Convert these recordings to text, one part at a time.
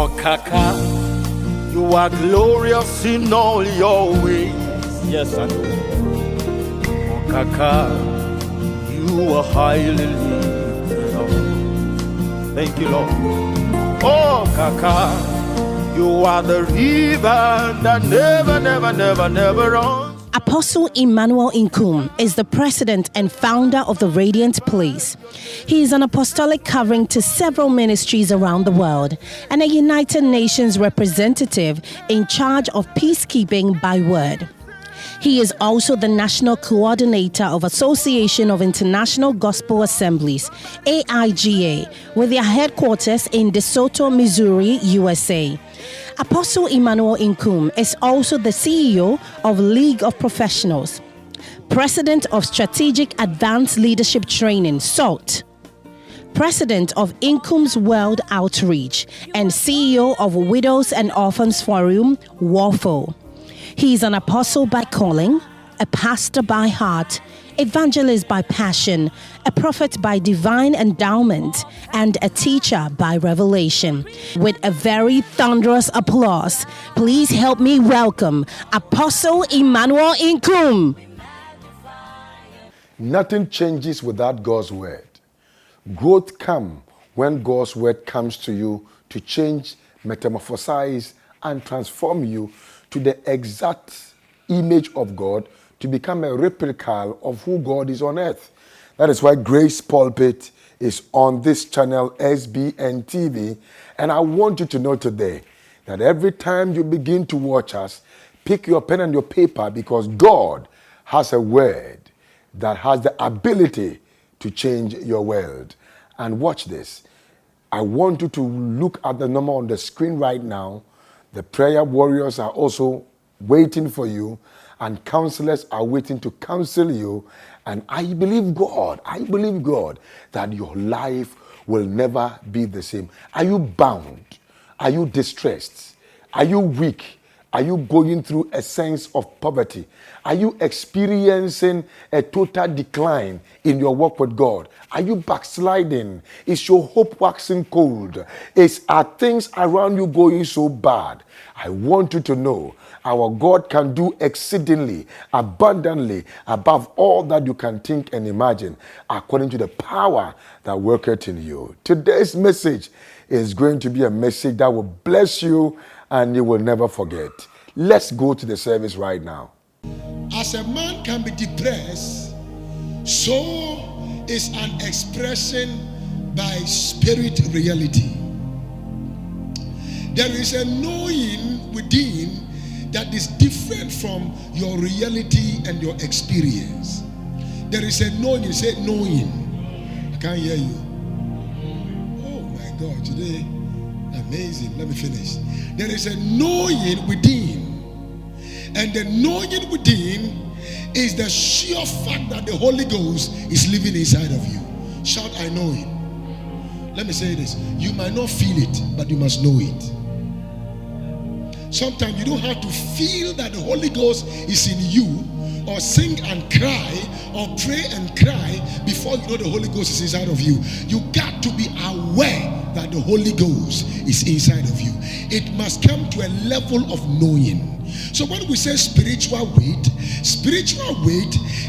Kaka, you are glorious in all your ways. Yes, I know. Oh, Kaka, you are highly lifted up. Thank you, Lord. Oh, Kaka, you are the river that never runs. Apostle Emmanuel Nkum is the president and founder of the Radiant Place. He is an apostolic covering to several ministries around the world and a United Nations representative in charge of peacekeeping by word. He is also the national coordinator of Association of International Gospel Assemblies, AIGA, with their headquarters in DeSoto, Missouri, USA. Apostle Emmanuel Nkum is also the CEO of League of Professionals, President of Strategic Advanced Leadership Training, SALT, President of Nkum's World Outreach, and CEO of Widows and Orphans Forum, WARFO. He is an apostle by calling, a pastor by heart, evangelist by passion, a prophet by divine endowment, and a teacher by revelation. With a very thunderous applause, please help me welcome Apostle Emmanuel Nkum. Nothing changes without God's word. Growth comes when God's word comes to you to change, metamorphosize, and transform you to the exact image of God, to become a replica of who God is on earth. That is why Grace Pulpit is on this channel, SBN TV. And I want you to know today that every time you begin to watch us, pick your pen and your paper, because God has a word that has the ability to change your world. And watch this. I want you to look at the number on the screen right now. The prayer warriors are also waiting for you, and counselors are waiting to counsel you. And I believe God that your life will never be the same. Are you bound? Are you distressed? Are you weak? Are you going through a sense of poverty? Are you experiencing a total decline in your walk with God? Are you backsliding? Is your hope waxing cold? Are things around you going so bad? I want you to know our God can do exceedingly, abundantly, above all that you can think and imagine, according to the power that worketh in you. Today's message is going to be a message that will bless you and you will never forget. Let's go to the service right now. As a man can be depressed, so is an expression by spirit reality. There is a knowing within that is different from your reality and your experience. There is a knowing. You say knowing. I can't hear you. Oh my God, today, amazing. Let me finish. There is a knowing within. And the knowing within is the sheer fact that the Holy Ghost is living inside of you. Shout, I know it. Let me say this. You might not feel it, but you must know it. Sometimes you don't have to feel that the Holy Ghost is in you, or sing and cry, or pray and cry before you know the Holy Ghost is inside of you. You got to be aware that the Holy Ghost is inside of you. It must come to a level of knowing. So when we say spiritual weight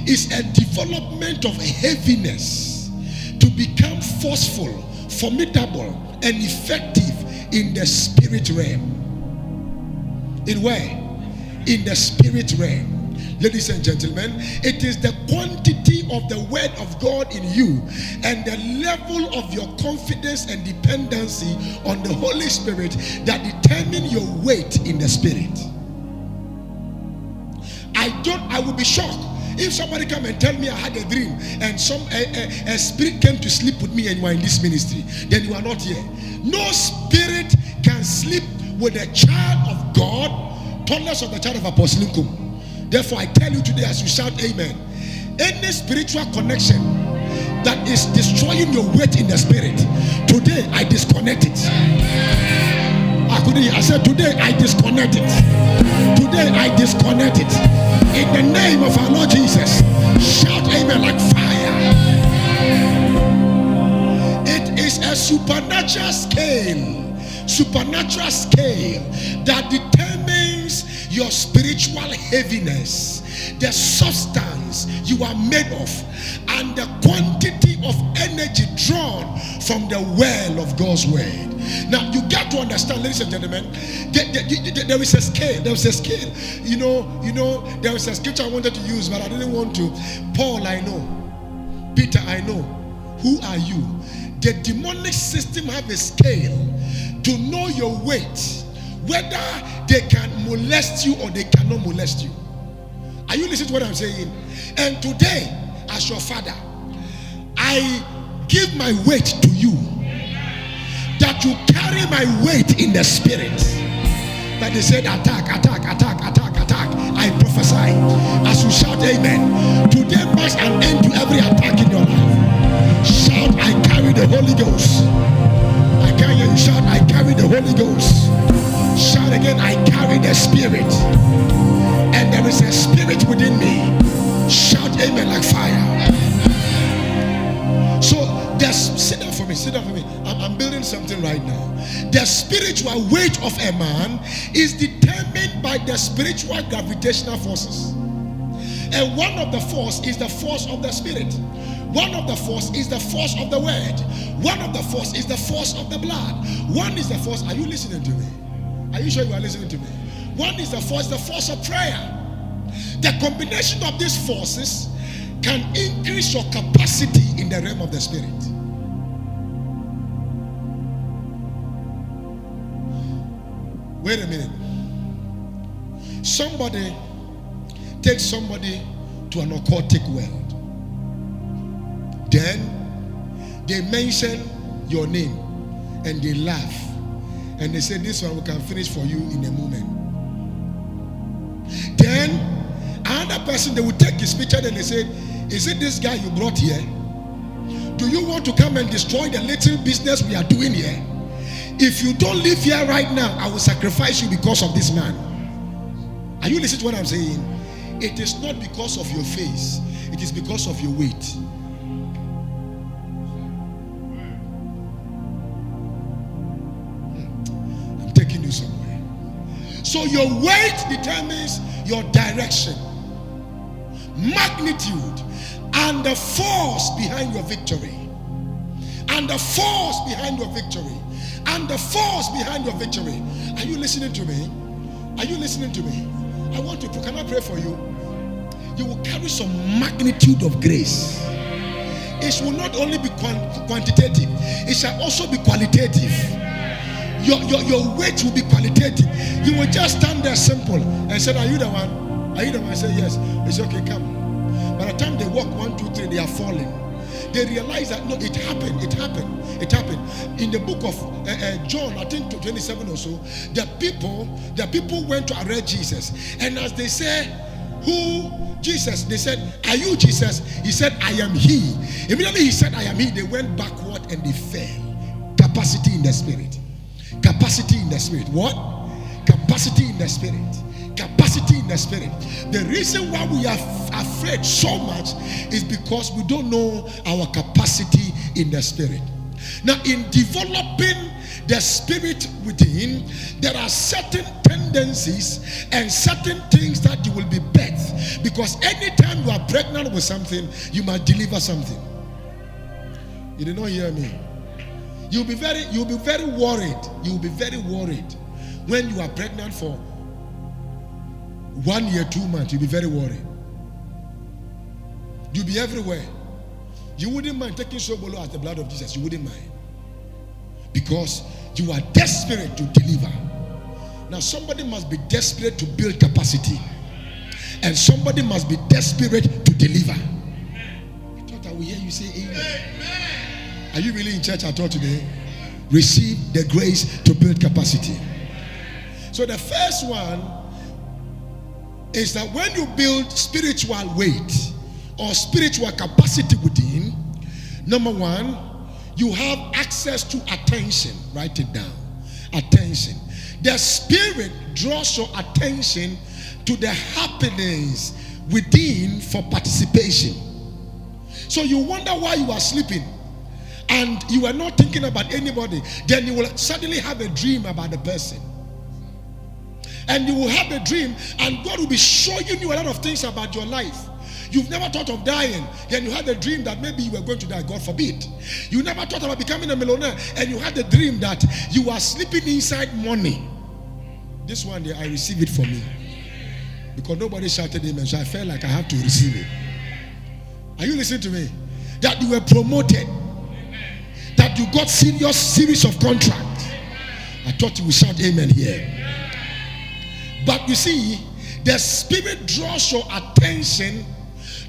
is a development of heaviness to become forceful, formidable, and effective in the spirit realm. In where? In the spirit realm. Ladies and gentlemen, it is the quantity of the word of God in you and the level of your confidence and dependency on the Holy Spirit that determine your weight in the spirit. I would be shocked if somebody come and tell me I had a dream and a spirit came to sleep with me and you are in this ministry. Then you are not here. No spirit can sleep with a child of God, toddlers of the child of Apostle Nkum. Therefore, I tell you today as you shout amen, any spiritual connection that is destroying your weight in the spirit, today I disconnect it. I said today I disconnect it. Today I disconnect it. In the name of our Lord Jesus, shout amen like fire. It is a supernatural scale supernatural scale that determines your spiritual heaviness, the substance you are made of, and the quantity of energy drawn from the well of God's word. Now you got to understand, ladies and gentlemen, there is a scale. There is a scale. You know, there is a scripture I wanted to use, but I didn't want to. Paul, I know. Peter, I know. Who are you? The demonic system have a scale to know your weight, whether they can molest you or they cannot molest you. Are you listening to what I'm saying? And today, as your father, I give my weight to you, that you carry my weight in the spirit. But they said, attack. I prophesy as you shout amen. Today marks an end to every attack in your life. Shout, I carry the Holy Ghost. I can't hear you. Shout, I carry the Holy Ghost. Shout again, I carry the Spirit. And there is a spirit within me. Shout amen like fire. So sit down for me. I'm building something right now. The spiritual weight of a man is determined by the spiritual gravitational forces. And one of the force is the force of the spirit. One of the force is the force of the word. One of the force is the force of the blood. One is the force. Are you listening to me? Are you sure you are listening to me? One is the force of prayer. The combination of these forces can increase your capacity in the realm of the spirit. Wait a minute. Somebody takes somebody to an occultic world. Then they mention your name and they laugh. And they say, this one we can finish for you in a moment. Then another person, they will take his picture and they say, is it this guy you brought here? Do you want to come and destroy the little business we are doing here? If you don't live here right now, I will sacrifice you because of this man. Are you listening to what I'm saying? It is not because of your face. It is because of your weight. I'm taking you somewhere. So your weight determines your direction, magnitude, and the force behind your victory. And the force behind your victory. And the force behind your victory. Are you listening to me? Are you listening to me? I want to pray. Can I pray for you? You will carry some magnitude of grace. It will not only be quantitative, it shall also be qualitative. Your weight will be qualitative. You will just stand there simple and say, are you the one? Are you the one? I say, yes. It's okay, come. By the time they walk 1, 2, 3, they are falling. They realize that no, it happened. In the book of John, I think 27 or so, the people went to arrest Jesus, and as they said, who? Jesus. They said, are you Jesus? He said, I am he. Immediately he said, I am he. They went backward and they fell. Capacity in the spirit. Capacity in the spirit. What? Capacity in the spirit. Capacity in the spirit. The reason why we are afraid so much is because we don't know our capacity in the spirit. Now, in developing the spirit within, there are certain tendencies and certain things that you will be birthed. Because anytime you are pregnant with something, you must deliver something. You did not hear me. You'll be very worried. You'll be very worried when you are pregnant for 1 year, 2 months. You'll be very worried. You'll be everywhere. You wouldn't mind taking Sobolo as the blood of Jesus. You wouldn't mind. Because you are desperate to deliver. Now somebody must be desperate to build capacity. And somebody must be desperate to deliver. I thought I would hear you say amen. Are you really in church at all today? Receive the grace to build capacity. So the first one is that when you build spiritual weight or spiritual capacity within, number one, you have access to attention. Write it down. Attention. The spirit draws your attention to the happenings within for participation. So you wonder why you are sleeping. and you are not thinking about anybody, then you will suddenly have a dream about the person. And you will have a dream, and God will be showing you a lot of things about your life. You've never thought of dying, then you had a dream that maybe you were going to die, God forbid. You never thought about becoming a millionaire, and you had a dream that you are sleeping inside money. This one day, I receive it for me. Because nobody shouted amen, so I felt like I have to receive it. Are you listening to me? That you were promoted. That you got series of contracts. I thought you would shout amen here. But you see, the Spirit draws your attention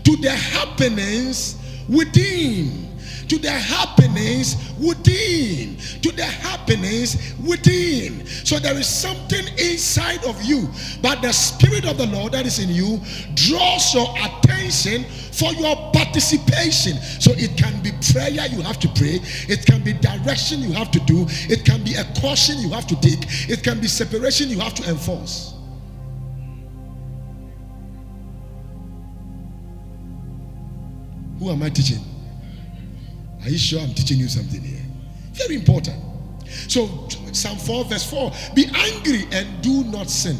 to the happenings within. To the happenings within. To the happenings within. So there is something inside of you, but the Spirit of the Lord that is in you draws your attention for your participation. So it can be prayer you have to pray. It can be direction you have to do. It can be a caution you have to take. It can be separation you have to enforce. Who am I teaching? Are you sure I'm teaching you something here? Very important. So Psalm 4 verse 4, be angry and do not sin.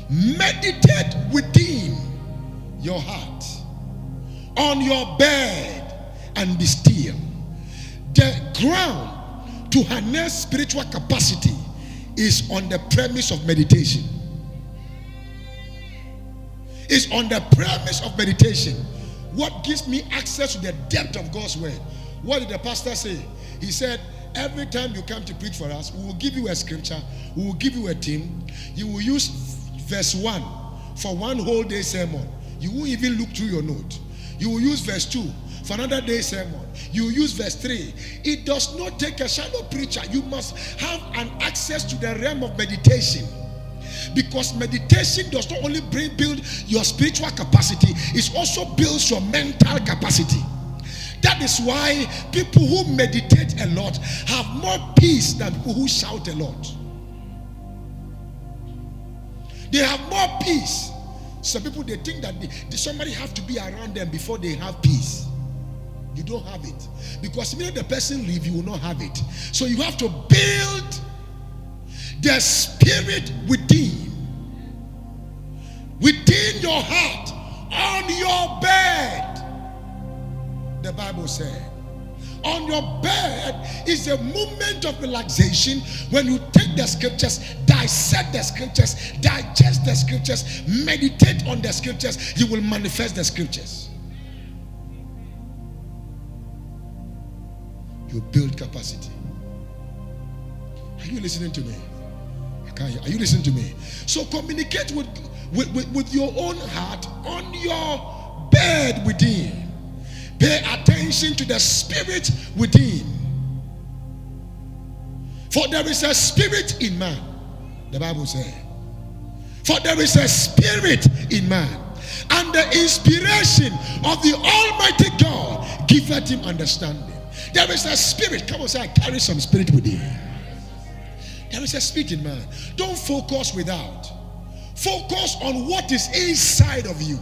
Meditate within your heart, on your bed, and be still. The ground to harness spiritual capacity is on the premise of meditation. It's on the premise of meditation. What gives me access to the depth of God's word? What did the pastor say? He said, every time you come to preach for us, we will give you a scripture, we will give you a theme. You will use verse 1 for one whole day sermon. You won't even look through your note. You will use verse 2 for another day sermon. You will use verse 3. It does not take a shadow preacher. You must have an access to the realm of meditation. Because meditation does not only build your spiritual capacity, it also builds your mental capacity. That is why people who meditate a lot have more peace than people who shout a lot. They have more peace. Some people, they think that somebody have to be around them before they have peace. You don't have it. Because when the person leaves, you will not have it. So you have to build the spirit within your heart, on your bed. The Bible said, on your bed is a moment of relaxation when you take the scriptures, dissect the scriptures, digest the scriptures, meditate on the scriptures. You will manifest the scriptures. You build capacity. Are you listening to me? Are you listening to me? So communicate with your own heart on your bed within. Pay attention to the spirit within. For there is a spirit in man, the Bible says. For there is a spirit in man, and the inspiration of the Almighty God giveth him understanding. There is a spirit. Come on, say, I carry some spirit within. There is a spirit in man. Don't focus without. Focus on what is inside of you.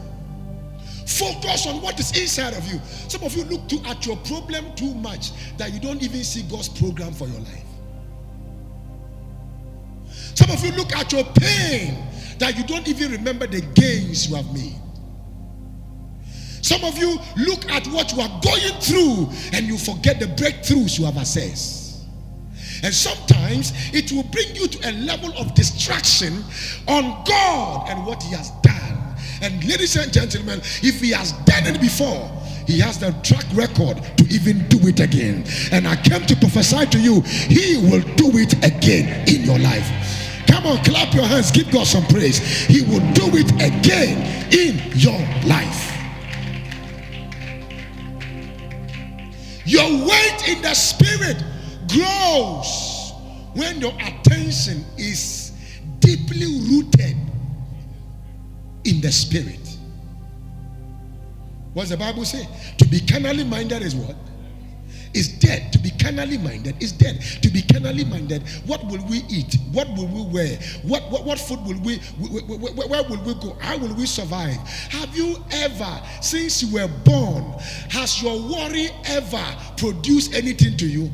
Focus on what is inside of you. Some of you look at your problem too much that you don't even see God's program for your life. Some of you look at your pain that you don't even remember the gains you have made. Some of you look at what you are going through and you forget the breakthroughs you have accessed. And sometimes it will bring you to a level of distraction on God and what He has done. And ladies and gentlemen, if He has done it before, He has the track record to even do it again. And I came to prophesy to you, He will do it again in your life. Come on, clap your hands, give God some praise. He will do it again in your life. Your weight in the spirit grows when your attention is deeply rooted in the spirit. What's the Bible say? To be carnally minded is what? is dead. To be carnally minded is dead. To be carnally minded, what will we eat? What will we wear? What food will we, where will we go? How will we survive? Have you ever, since you were born, has your worry ever produced anything to you?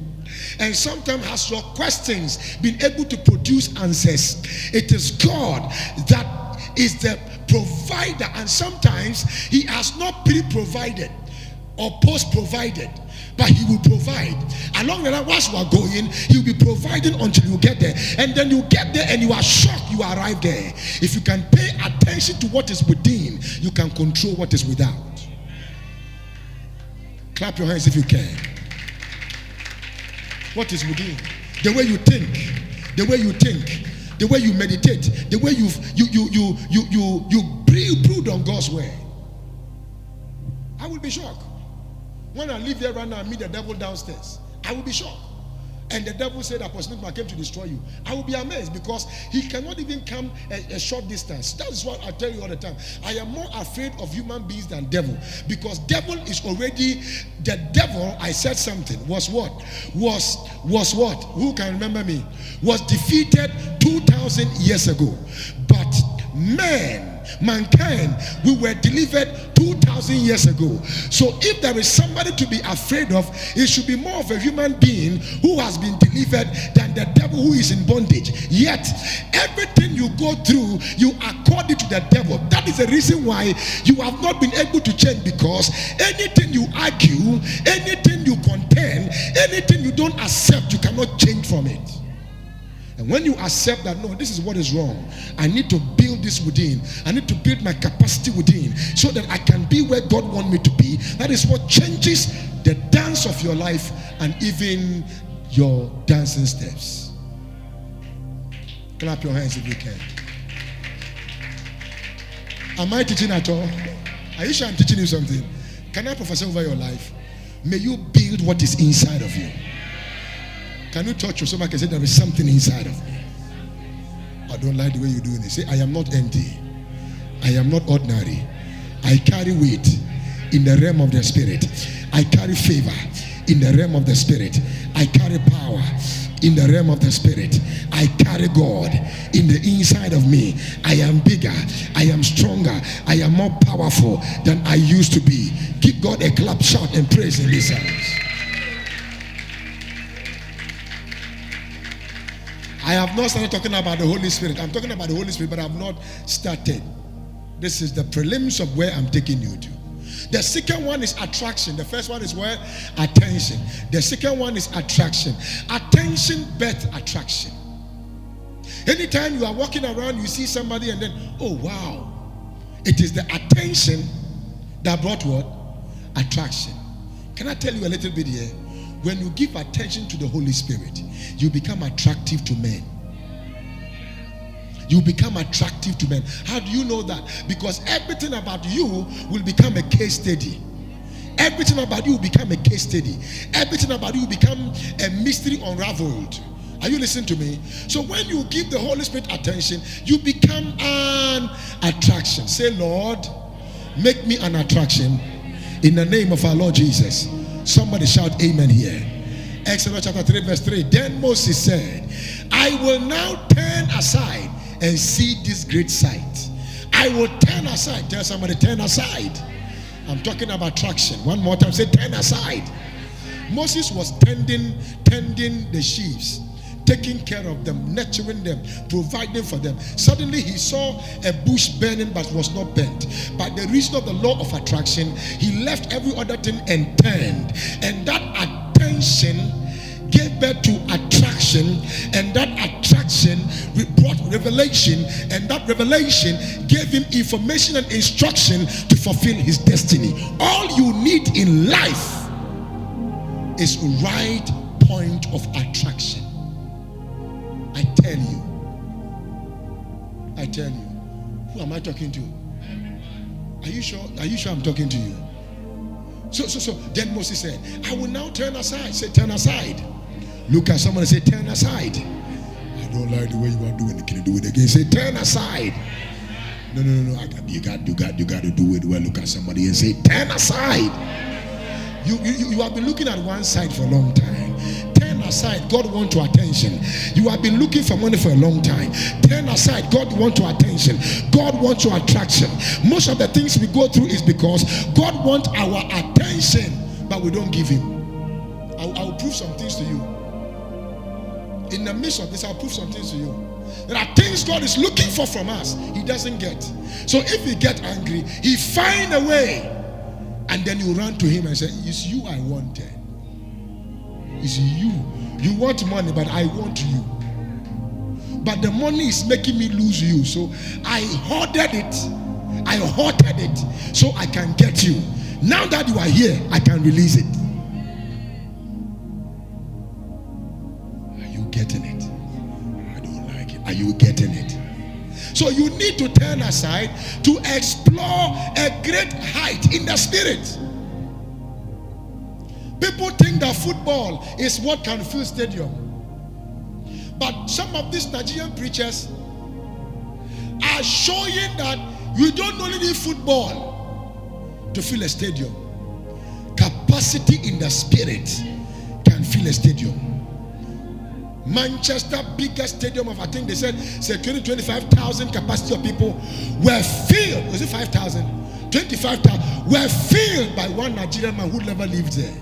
And sometimes has your questions been able to produce answers? It is God that is the provider, and sometimes he has not pre-provided or post-provided, but he will provide. Along the line, whilst you are going, he will be providing until you get there. And then you get there and you are shocked you arrived there. If you can pay attention to what is within, you can control what is without. Clap your hands if you can. What is within? The way you think, the way you think, the way you meditate, the way you brood on God's word. I will be shocked. When I leave there right now and meet the devil downstairs, I will be shocked. And the devil said, Apostle Nkum, I came to destroy you. I will be amazed because he cannot even come a short distance. That is what I tell you all the time. I am more afraid of human beings than devil, because devil is already, the devil, I said something, was what? Was what? Who can remember me? Was defeated 2,000 years ago. But mankind, we were delivered 2,000 years ago. So if there is somebody to be afraid of, it should be more of a human being who has been delivered than the devil who is in bondage. Yet everything you go through, you accord it to the devil. That is the reason why you have not been able to change, because anything you argue, anything you contend, anything you don't accept, you cannot change from it. And when you accept that, no, this is what is wrong, I need to build this within, I need to build my capacity within so that I can be where God wants me to be, that is what changes the dance of your life and even your dancing steps. Clap your hands if you can. Am I teaching at all? Are you sure I'm teaching you something? Can I prophesy over your life? May you build what is inside of you. Can you touch yourself and say, there is something inside of me? I don't like the way you're doing it. Say, I am not empty. I am not ordinary. I carry weight in the realm of the spirit. I carry favor in the realm of the spirit. I carry power in the realm of the spirit. I carry God in the inside of me. I am bigger. I am stronger. I am more powerful than I used to be. Give God a clap, shout, and praise in this house. I have not started talking about the Holy Spirit. I'm talking about the Holy Spirit, but I have not started. This is the prelims of where I'm taking you to. The second one is attraction. The first one is where? Attention. The second one is attraction. Attention births attraction. Anytime you are walking around, you see somebody and then, oh wow. It is the attention that brought what? Attraction. Can I tell you a little bit here? When you give attention to the Holy Spirit, you become attractive to men. You become attractive to men. How do you know that? Because everything about you will become a case study. Everything about you will become a case study. Everything about you will become a mystery unraveled. Are you listening to me? So when you give the Holy Spirit attention, you become an attraction. Say, Lord, make me an attraction in the name of our Lord Jesus. Somebody shout amen here. Exodus chapter 3 verse 3. Then Moses said, I will now turn aside and see this great sight. I will turn aside. Tell somebody, turn aside. I'm talking about attraction. One more time, say turn aside. Moses was tending the sheep, taking care of them, nurturing them, providing for them. Suddenly he saw a bush burning but was not burnt. By the reason of the law of attraction, he left every other thing and turned. And that attention gave birth to attraction, and that attraction brought revelation, and that revelation gave him information and instruction to fulfill his destiny. All you need in life is right point of attraction. I tell you, who am I talking to? Are you sure I'm talking to you? So then Moses said, I will now turn aside. Say, turn aside. Look at someone and say, turn aside. I don't like the way you are doing it. Can you do it again? Say, turn aside. No. You got to do it well. Look at somebody and say, turn aside. You have been looking at one side for a long time. Turn aside, God wants your attention. You have been looking for money for a long time. Turn aside, God wants your attention. God wants your attraction. Most of the things we go through is because God wants our attention, but we don't give him. I'll prove some things to you. In the midst of this, I'll prove some things to you. There are things God is looking for from us, he doesn't get. So if he gets angry, he find a way. And then you run to him and say, it's you I wanted. It's you. You want money, but I want you. But the money is making me lose you. So I hoarded it. I hoarded it so I can get you. Now that you are here, I can release it. Are you getting it? I don't like it. Are you getting it? So you need to turn aside to explore a great height in the spirit. People think that football is what can fill stadium. But some of these Nigerian preachers are showing that you don't only need football to fill a stadium. Capacity in the spirit can fill a stadium. Manchester, biggest stadium of, I think they said 25,000 capacity of people were filled. Was it 5,000? 25,000 were filled by one Nigerian man who never lived there.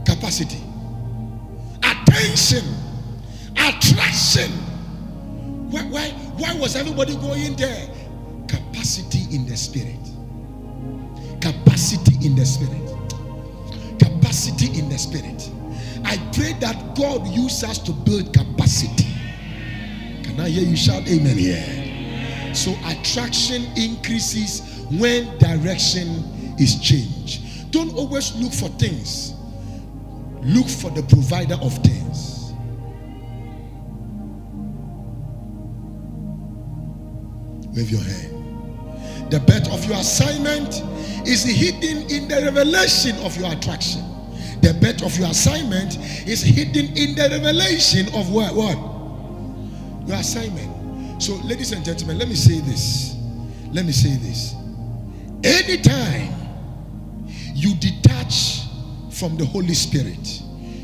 Capacity, attention, attraction. Why was everybody going there? Capacity in the spirit. Capacity in the spirit. Capacity in the spirit. I pray that God uses us to build capacity. Can I hear you shout amen here? So attraction increases when direction is changed. Don't always look for things. Look for the provider of things. Wave your hand. The birth of your assignment is hidden in the revelation of your attraction. The birth of your assignment is hidden in the revelation of what? Your assignment. So, ladies and gentlemen, let me say this. Let me say this. Anytime you detach from the Holy Spirit,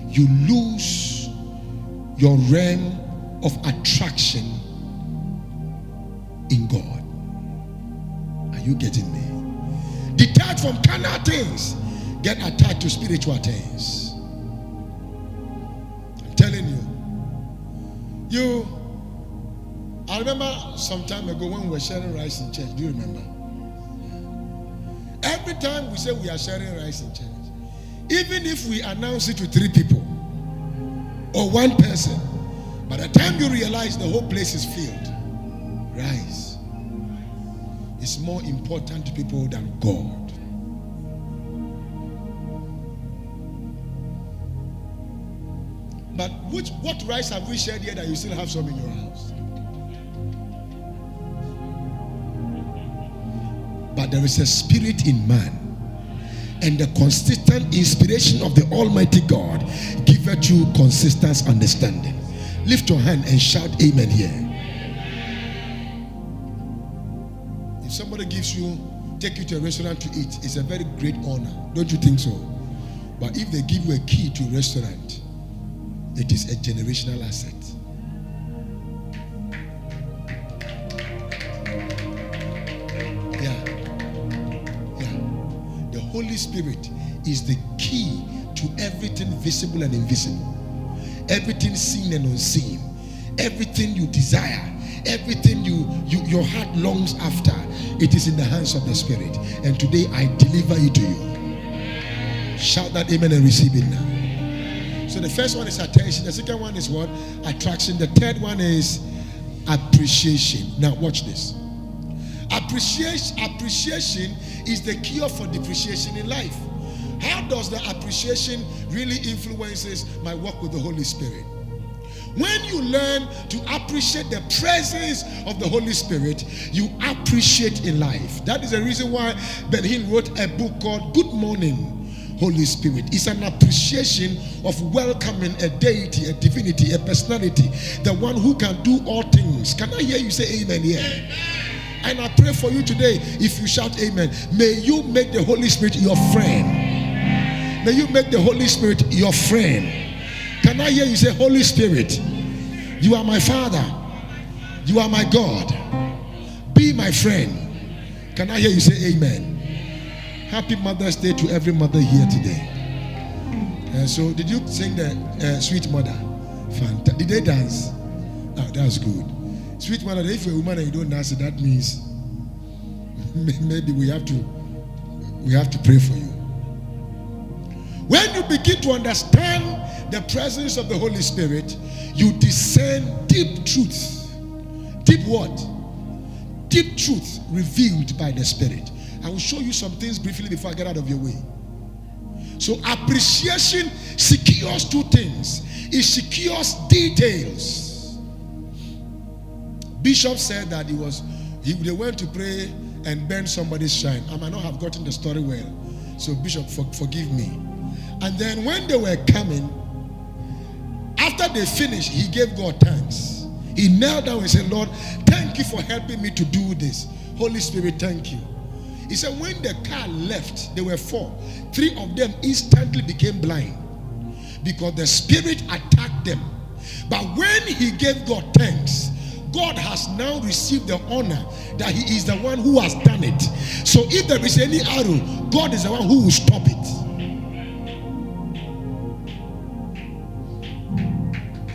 you lose your realm of attraction in God. Are you getting me? Detach from carnal things. Get attached to spiritual things. I'm telling you. I remember some time ago when we were sharing rice in church. Do you remember? Every time we say we are sharing rice in church, even if we announce it to 3 people or 1 person, by the time you realize the whole place is filled, rice is more important to people than God. But what rice have we shared here that you still have some in your house? But there is a spirit in man, and the consistent inspiration of the Almighty God giveth you consistent understanding. Lift your hand and shout amen here. If somebody take you to a restaurant to eat, it's a very great honor. Don't you think so? But if they give you a key to a restaurant, it is a generational asset. Yeah. The Holy Spirit is the key to everything visible and invisible, everything seen and unseen, everything you desire, everything your heart longs after. It is in the hands of the Spirit. And today I deliver it to you. Shout that amen and receive it now. So the first one is attention. The second one is what? Attraction. The third one is appreciation. Now watch this. Appreciation is the cure for depreciation in life. How does the appreciation really influences my walk with the Holy Spirit? When you learn to appreciate the presence of the Holy Spirit, you appreciate in life. That is the reason why Ben Hinn wrote a book called Good Morning, Holy Spirit. It's an appreciation of welcoming a deity, a divinity, a personality, the one who can do all things. Can I hear you say amen here? And I pray for you today, if you shout amen, may you make the Holy Spirit your friend. May you make the Holy Spirit your friend. Can I hear you say, Holy Spirit, you are my Father. You are my God. Be my friend. Can I hear you say amen? Happy Mother's Day to every mother here today. So did you sing the Sweet Mother? Did they dance? Oh, that's good. Sweet Mother, if you're a woman and you don't dance, that means maybe we have to pray for you. When you begin to understand the presence of the Holy Spirit, you discern deep truth. Deep what? Deep truth revealed by the Spirit. I will show you some things briefly before I get out of your way. So appreciation secures two things. It secures details. Bishop said that they went to pray and burn somebody's shrine. I might not have gotten the story well, so Bishop, forgive me. And then when they were coming, after they finished, he gave God thanks. He knelt down and said, Lord, thank you for helping me to do this. Holy Spirit, thank you. He said when the car left, there were 4. 3 of them instantly became blind because the Spirit attacked them. But when he gave God thanks, God has now received the honor that he is the one who has done it. So if there is any arrow, God is the one who will stop it.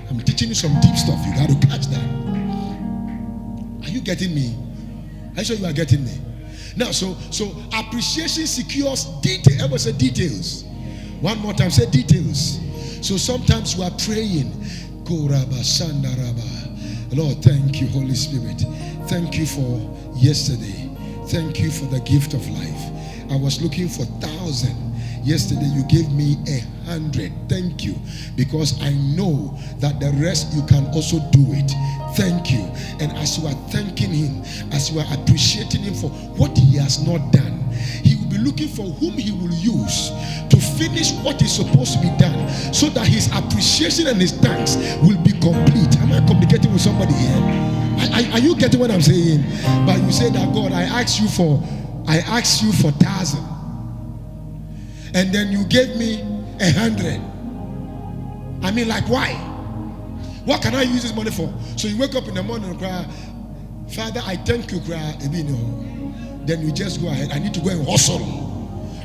I'm teaching you some deep stuff. You got to catch that. Are you getting me? Are you sure you are getting me? Now, so appreciation secures detail. Everybody say details. One more time, say details. So sometimes you are praying. Lord, thank you, Holy Spirit. Thank you for yesterday. Thank you for the gift of life. I was looking for 1,000. Yesterday you gave me 100. Thank you, because I know that the rest you can also do it. Thank you. And as you are thanking him, as you are appreciating him for what he has not done, he will be looking for whom he will use to finish what is supposed to be done, so that his appreciation and his thanks will be complete. Am I communicating with somebody here? Are you getting what I'm saying? But you say that, God, I asked you for 1,000, and then you gave me 100. I mean, like, why? What can I use this money for? So you wake up in the morning and cry, Father, I thank you, cry. Then you just go ahead. I need to go and hustle.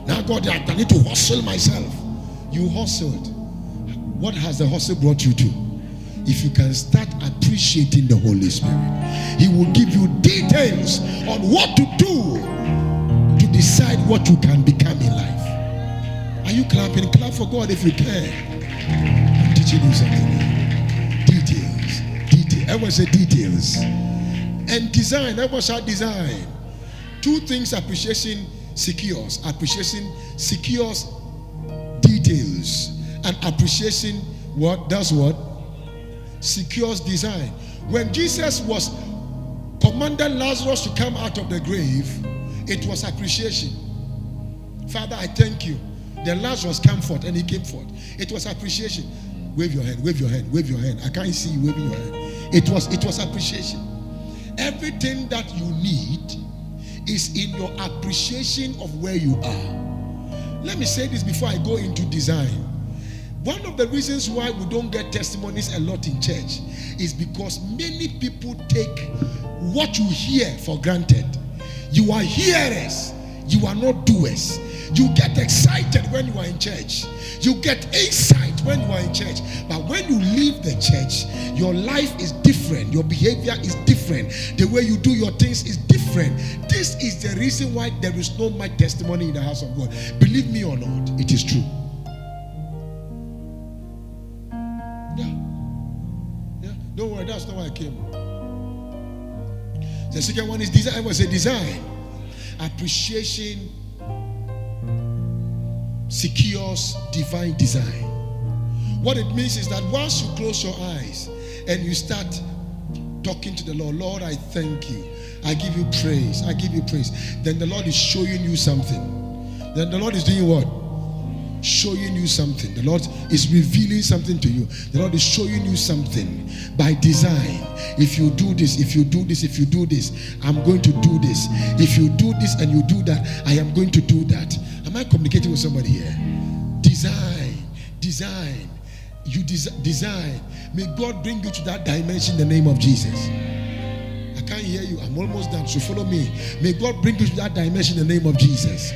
Now, God, I need to hustle myself. You hustled. What has the hustle brought you to? If you can start appreciating the Holy Spirit, he will give you details on what to do to decide what you can become in life. Are you clapping? Clap for God if you can. I'm teaching you something. Details. Everyone say details. And design. Everyone shout design. 2 things appreciation secures. Appreciation secures details. And appreciation what does what? Secures design. When Jesus was commanded Lazarus to come out of the grave, it was appreciation. Father, I thank you. Then Lazarus came forth, and he came forth. It was appreciation. Wave your hand, wave your hand, wave your hand. I can't see you waving your hand. It was appreciation. Everything that you need is in your appreciation of where you are. Let me say this before I go into design. One of the reasons why we don't get testimonies a lot in church is because many people take what you hear for granted. You are hearers, you are not doers. You get excited when you are in church. You get insight when you are in church. But when you leave the church, your life is different. Your behavior is different. The way you do your things is different. This is the reason why there is no much testimony in the house of God. Believe me or not, it is true. Yeah. Don't worry, that's not why I came. The second one is design. I was a design. Appreciation secures divine design. What it means is that once you close your eyes and you start talking to the Lord, Lord, I thank you. I give you praise. I give you praise. Then the Lord is showing you something. Then the Lord is doing what? showing you something. The Lord is revealing something to you. The Lord is showing you something by design. If you do this, if you do this, if you do this, I'm going to do this. If you do this and you do that, I am going to do that. Am I communicating with somebody here? Design. You design. May God bring you to that dimension in the name of Jesus. I can't hear you. I'm almost done. So follow me. May God bring you to that dimension in the name of Jesus.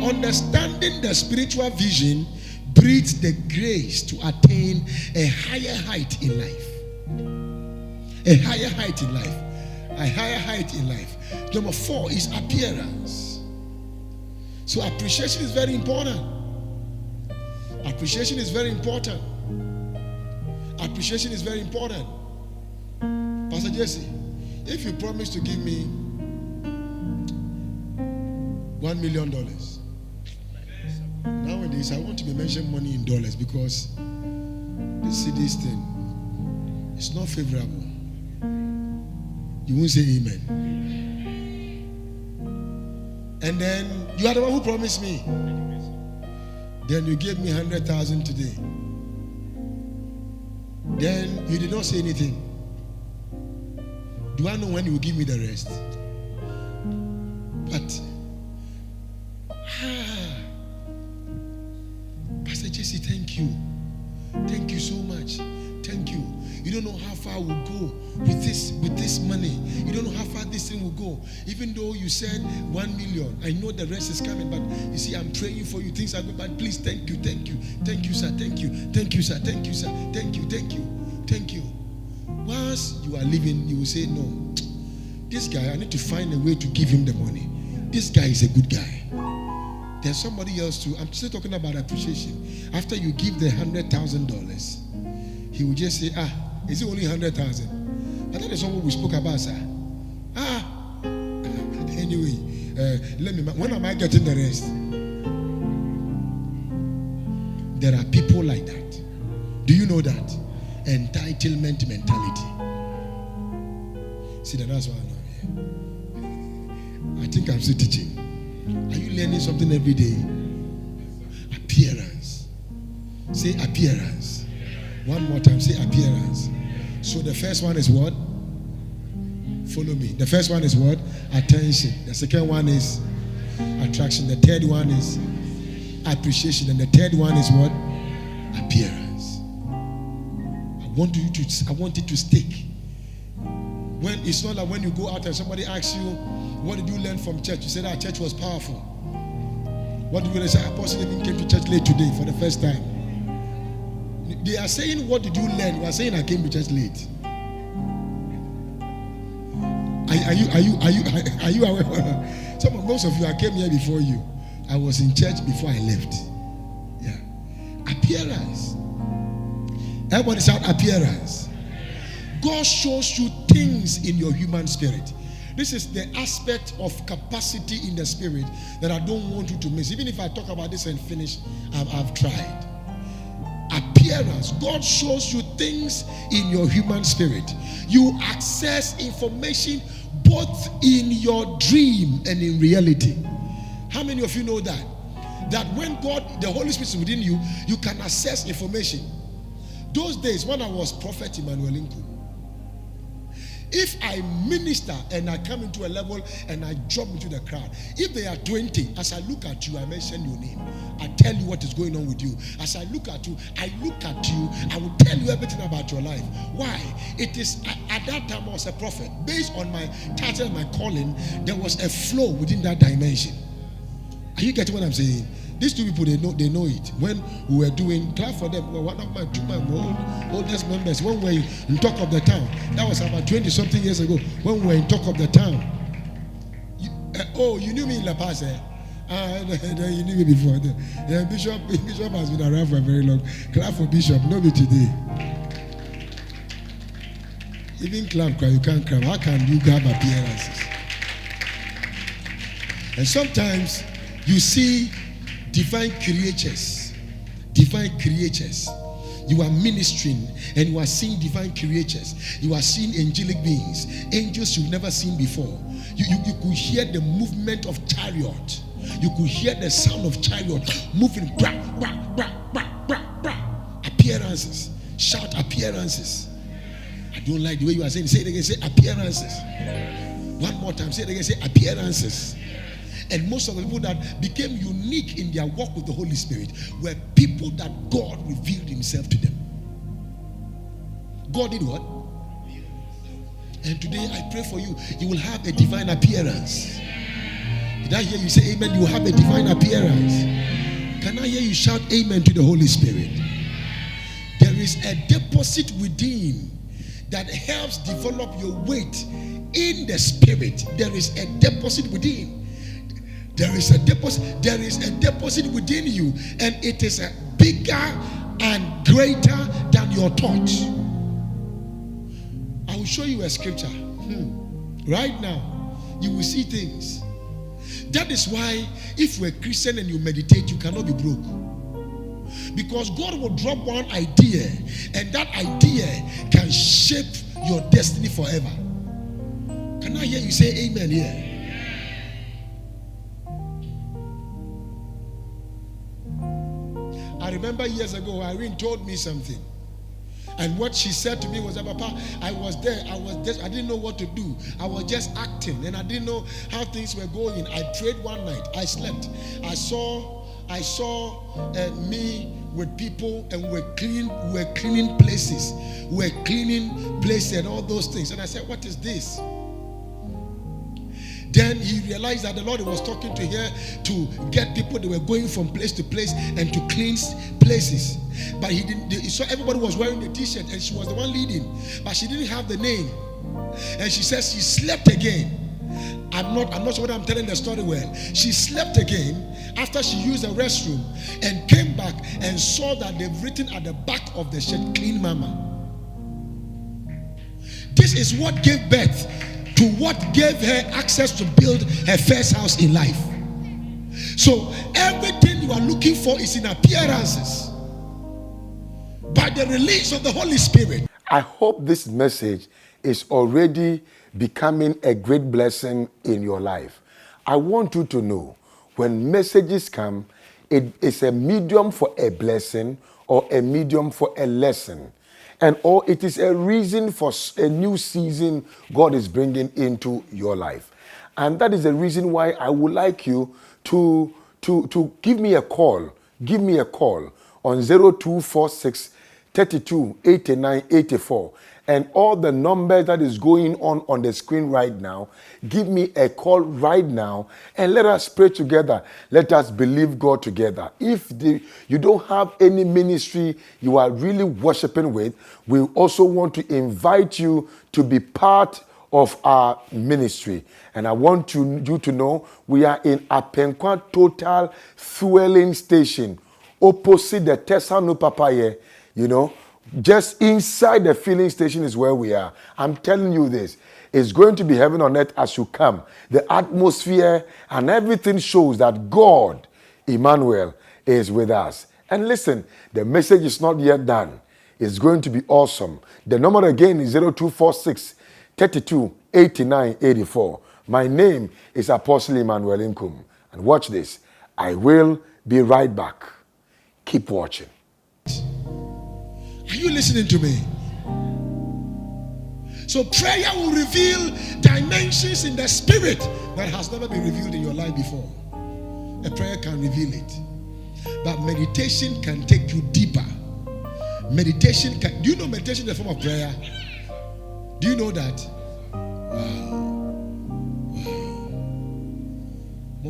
Understanding the spiritual vision breeds the grace to attain a higher height in life. A higher height in life. A higher height in life. Number 4 is appearance. So appreciation is very important. Appreciation is very important. Appreciation is very important. Pastor Jesse, if you promise to give me $1 million, nowadays I want to be mentioning money in dollars because this thing is not favorable. You won't say amen. And then you are the one who promised me. Then you gave me 100,000 today. Then you did not say anything. Do I know when you will give me the rest? But Pastor Jesse, thank you. Thank you so much. Thank you. You don't know how far we'll go with this money. You don't know how far this thing will go. Even though you said 1 million, I know the rest is coming, but you see, I'm praying for you. Things are good, but please, thank you, sir, thank you, sir, thank you. Once you are leaving, you will say, no, this guy, I need to find a way to give him the money. This guy is a good guy. There's somebody else too. I'm still talking about appreciation. After you give the $100,000, he will just say, is it only 100,000? But that is what we spoke about, sir. Anyway, when am I getting the rest? There are people like that. Do you know that? Entitlement mentality. See, that's why I'm here. I think I'm still teaching. Are you learning something every day? Appearance. Say appearance. One more time, say appearance. So the first one is what? Follow me. The first one is what? Attention. The second one is attraction. The third one is appreciation. And the third one is what? Appearance. I want it to stick. When it's not like when you go out and somebody asks you, what did you learn from church? You say that church was powerful. What did you say? Apostle even came to church late today for the first time. They are saying, what did you learn? We are saying I came to church late. Are you aware? Most of you, I came here before you. I was in church before I left. Yeah. Appearance. Everybody shout appearance. God shows you things in your human spirit. This is the aspect of capacity in the spirit that I don't want you to miss. Even if I talk about this and finish, I've tried. Appearance. God shows you things in your human spirit. You access information both in your dream and in reality. How many of you know that? That when God, the Holy Spirit is within you, you can access information. Those days when I was Prophet Emmanuel Nkum, if I minister and I come into a level and I jump into the crowd, if they are 20, as I look at you, I mention your name. I tell you what is going on with you. As I look at you, I will tell you everything about your life. Why? It is at that time I was a prophet. Based on my title and my calling, there was a flow within that dimension. Are you getting what I'm saying? These two people, they know it. When we were doing, clap for them, one of my oldest members, when we were in Talk of the Town, that was about 20-something years ago, when we were in Talk of the Town. You knew me in La Paz, eh? You knew me before. Bishop has been around for a very long. Clap for Bishop, not me today. Even clap, you can't clap. How can you have appearances? And sometimes you see divine creatures. You are ministering and you are seeing divine creatures. You are seeing angelic beings, angels you've never seen before. You could hear the movement of chariot. You could hear the sound of chariot moving. Bra, bra, bra, bra, bra, bra. Appearances. Shout appearances. I don't like the way you are saying. Say it again. Say appearances. One more time. Say it again. Say appearances. And most of the people that became unique in their walk with the Holy Spirit were people that God revealed himself to them. God did what? And today I pray for you. You will have a divine appearance. Did I hear you say amen? You will have a divine appearance. Can I hear you shout amen to the Holy Spirit? There is a deposit within that helps develop your weight in the spirit. There is a deposit within. There is a deposit within you, and it is a bigger and greater than your thoughts. I will show you a scripture. Right now, you will see things. That is why if you're a Christian and you meditate, you cannot be broke. Because God will drop one idea, and that idea can shape your destiny forever. Can I hear you say amen here? I remember years ago, Irene told me something. And what she said to me was that, Papa, I was there. I didn't know what to do. I was just acting, and I didn't know how things were going. I prayed one night. I slept. I saw me with people, and we're cleaning places. We're cleaning places and all those things. And I said, what is this? Then he realized that the Lord was talking to her to get people that were going from place to place and to clean places. But he didn't. He saw everybody was wearing the t-shirt, and she was the one leading, but she didn't have the name. And she says she slept again. I'm not sure whether I'm telling the story well. She slept again after she used the restroom and came back and saw that they've written at the back of the shirt, "Clean Mama." This is what gave birth to what gave her access to build her first house in life. So everything you are looking for is in appearances. By the release of the Holy Spirit. I hope this message is already becoming a great blessing in your life. I want you to know, when messages come, it is a medium for a blessing or a medium for a lesson. Or it is a reason for a new season God is bringing into your life. And that is the reason why I would like you to give me a call. Give me a call on 0246 32 89 84. And all the numbers that is going on the screen right now, give me a call right now and let us pray together. Let us believe God together. If you don't have any ministry you are really worshiping with, we also want to invite you to be part of our ministry. And I want you to know we are in Apenkwa Total Fueling Station, opposite the Tesano Papaye, just inside the filling station is where we are. I'm telling you this. It's going to be heaven on earth as you come. The atmosphere and everything shows that God, Emmanuel, is with us. And listen, the message is not yet done. It's going to be awesome. The number again is 0246 32 89 84. My name is Apostle Emmanuel Nkum. And watch this. I will be right back. Keep watching. Are you listening to me? So prayer will reveal dimensions in the spirit that has never been revealed in your life before. A prayer can reveal it. But meditation can take you deeper. Do you know meditation is a form of prayer? Do you know that? Wow. He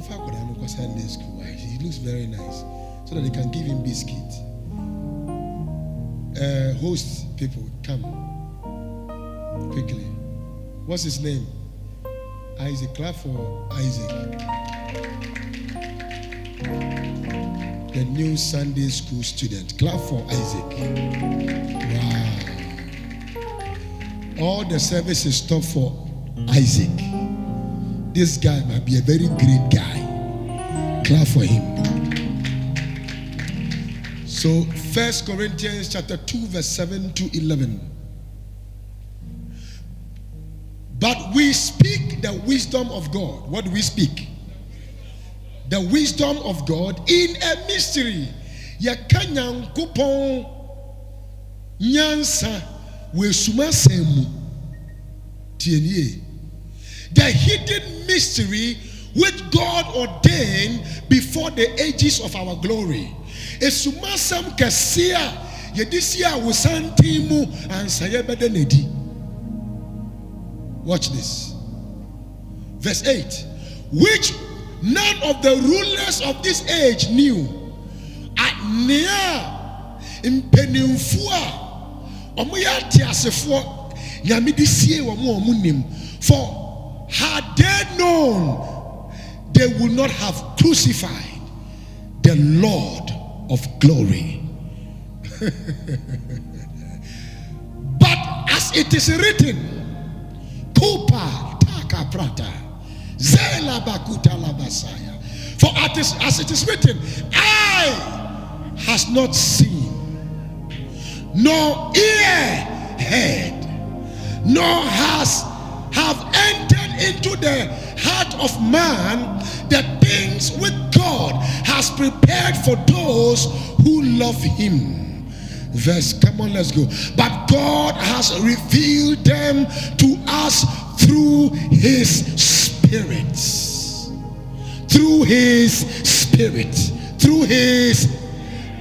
looks very nice. So that they can give him biscuit. Host people, come quickly. What's his name? Isaac. Clap for Isaac. The new Sunday school student. Clap for Isaac. Wow. All the services stop for Isaac. This guy might be a very great guy. Clap for him. So 1 Corinthians chapter 2 verse 7 to 11. But we speak the wisdom of God. What do we speak? the wisdom of God in a mystery. Yakanyang kupon nyansa we suma semu tienie. The hidden mystery which God ordained before the ages of our glory. Esumasam kasia yedisia wusantimu ansayebedenedi. Watch this. Verse 8. Which none of the rulers of this age knew. At near impenimfua omuya tiasefo nyamidisie wamu omunim. For had they known, they would not have crucified the Lord of glory. But as it is written, Kupa taka prata, zela bakuta labasaya. For as it is written, eye has not seen, nor ear heard, nor have entered into the heart of man the things which God has prepared for those who love him. Verse, come on, let's go. But God has revealed them to us through his Spirit. Through his Spirit. Through his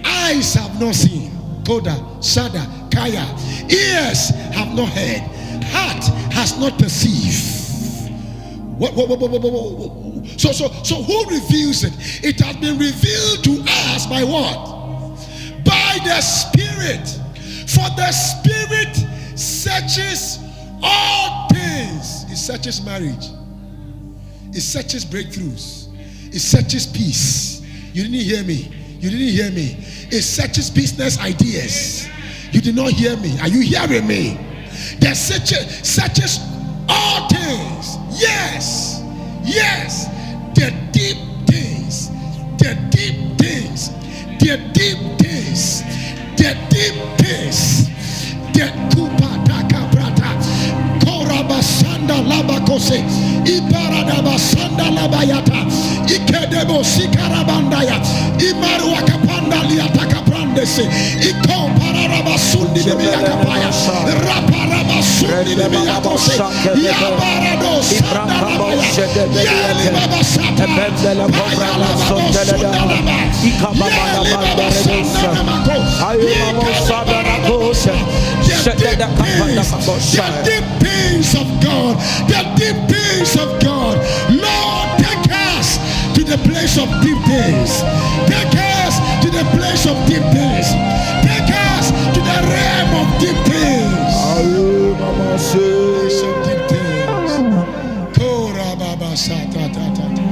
eyes have not seen. Koda, Sada, Kaya. Ears have not heard. Heart has not perceived. So who reveals it? It has been revealed to us by what? By the Spirit. For the Spirit searches all things. It searches marriage. It searches breakthroughs. It searches peace. You didn't hear me. You didn't hear me. It searches business ideas. You did not hear me. Are you hearing me? The searches all things. Yes. Yes. The deep things. The deep things. The deep things. The deep things. The kupataka prata. Korabasanda labakose. Ibaradabasanda labayata. Ikedebo sikarabandaya. Imaruakapanda liataka prandese. Iko pararabasundi debiyakapaya. Raparabasundi debiyakose. Yabarado sanda labaya. Yeli babasata. Paya lababasunda laba. Yeli babasanda namako. The deep things of God. The deep things of God. Lord, take us to the place of deep things. Take us to the place of deep things. Take us to the realm of deep things. Place of deep things. Kora baba sata ta ta ta.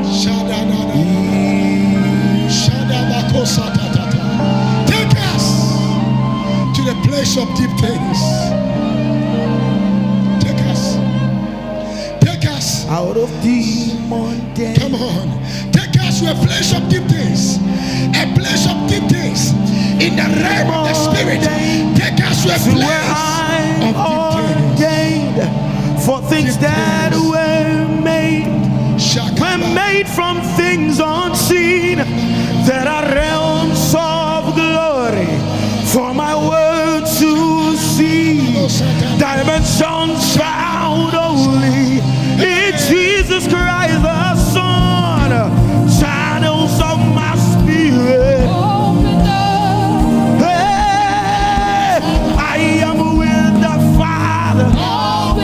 Shada na na. Shada bako sata ta ta. Take us to the place of deep things. Take us. Take us out of the mundane. Come on. Take us to a place of deep things. A place of deep things. In the realm of the Spirit. Take us to a place of deep things. For things that were made from things unseen. There are realms of glory for my word to see. Dimensions found only in Jesus Christ the Son. Channels of my spirit. Hey, I am with the Father. Oh,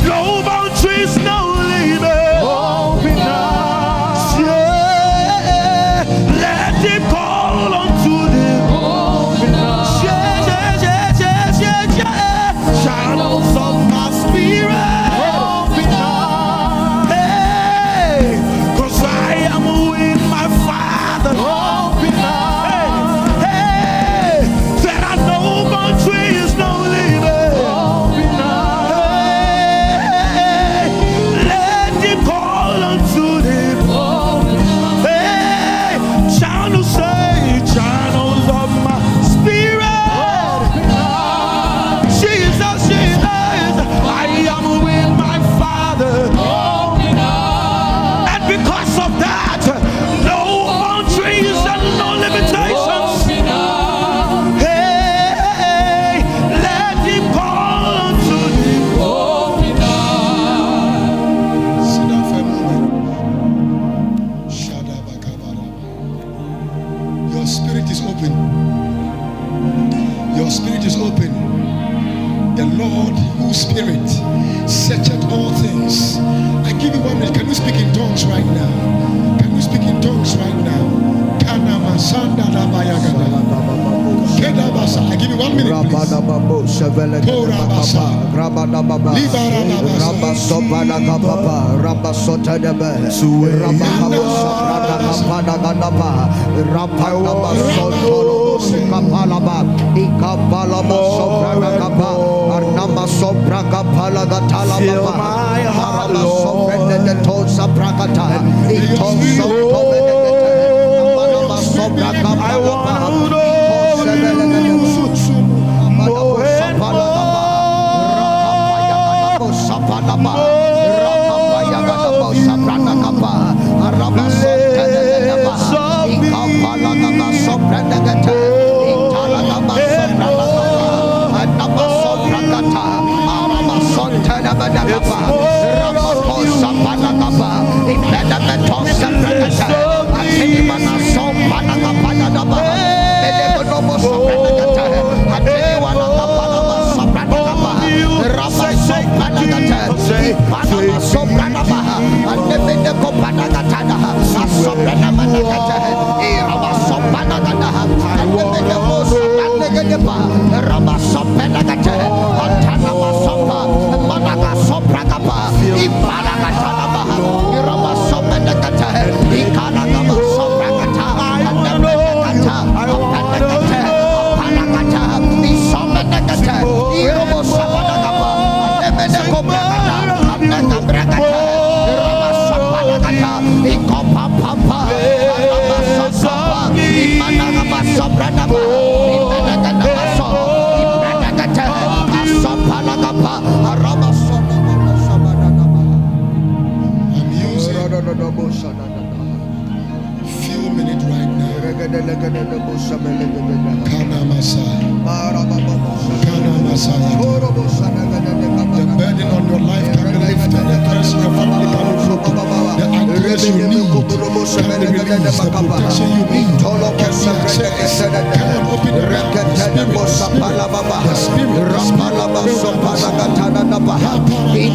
no boundaries, no limit. Open up. Yeah, let him call unto them. Open up. Yeah. the Lord whose spirit searcheth all things. I give you 1 minute. Can you speak in tongues right now? Can you speak in tongues right now? I give you 1 minute, please. Few minutes right now. The burden on your life can be lifted. The curse on your family can be broken. The address you need can be released. The protection you need can be accessed. Come on, open your mouth. The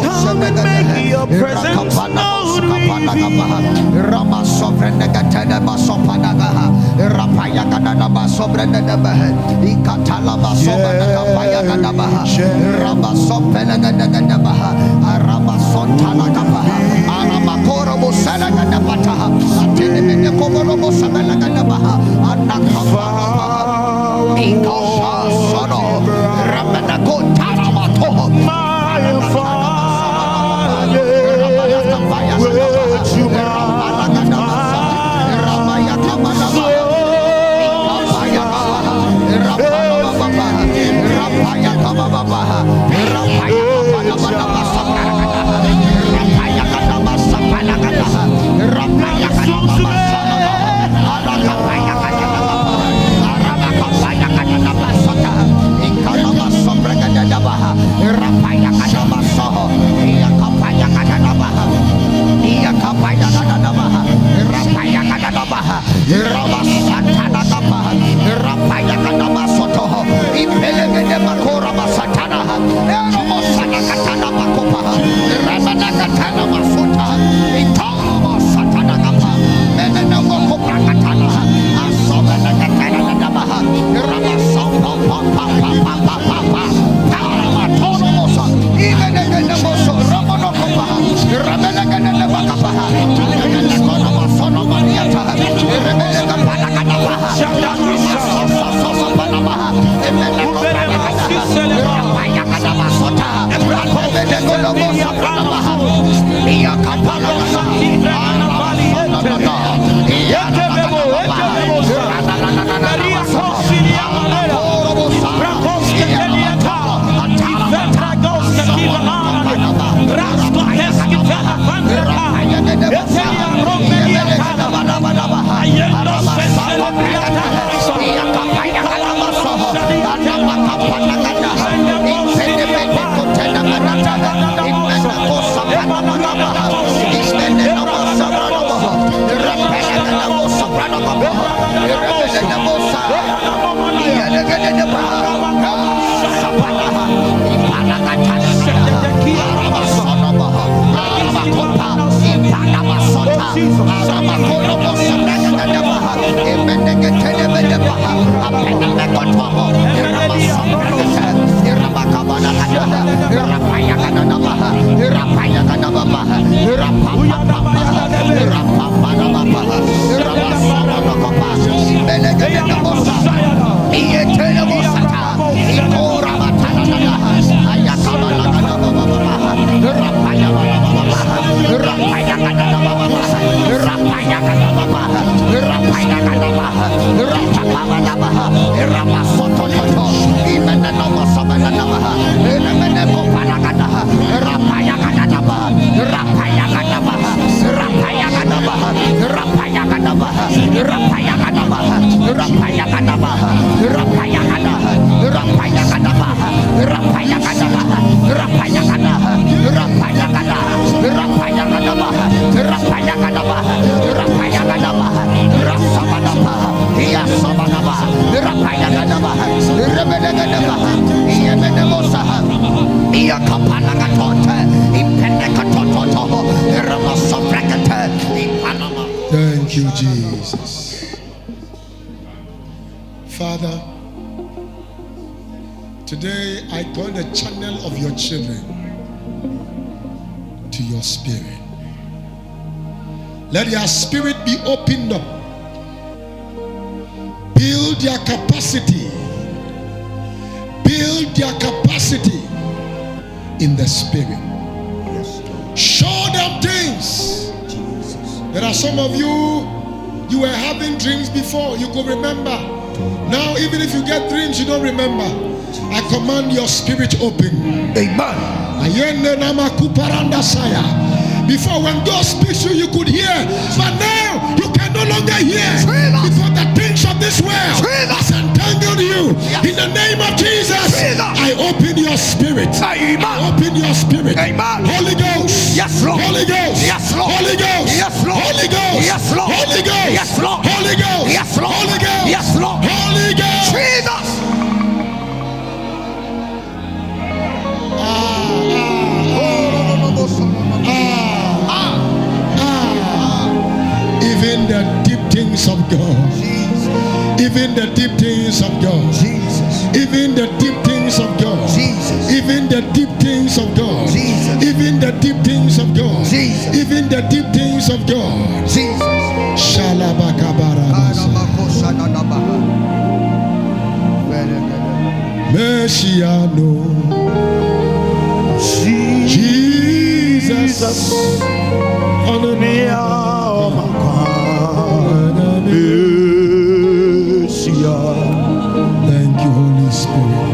Come and make your presence known to Soprano Thank you, Jesus. Father, today I turn the channel of your children to your spirit. Let their spirit be opened up. Build their capacity. Build their capacity in the spirit. Show them things. There are some of you were having dreams before. You could remember. Now, even if you get dreams, you don't remember. I command your spirit open. Amen. Before, when God speaks to you, you could hear, but now you can no longer hear. Because the things of this world has entangled you. In the name of Jesus, I open your spirit. I open your spirit. Holy Ghost. Yes, Lord. Holy Ghost. Yes, Lord. Holy Ghost. Yes, Lord. Holy Ghost. Yes, Lord. Holy Ghost. Yes, Lord. Holy Ghost. Yes, Lord. Holy Ghost. Yes, Lord. Holy Ghost. Jesus. Even the deep things of God. Even the deep things of God. Even the deep things of God. Even the deep things of God. Even the deep things of God. Even the deep things of God. Messiano. Jesus. Thank you, Holy Spirit.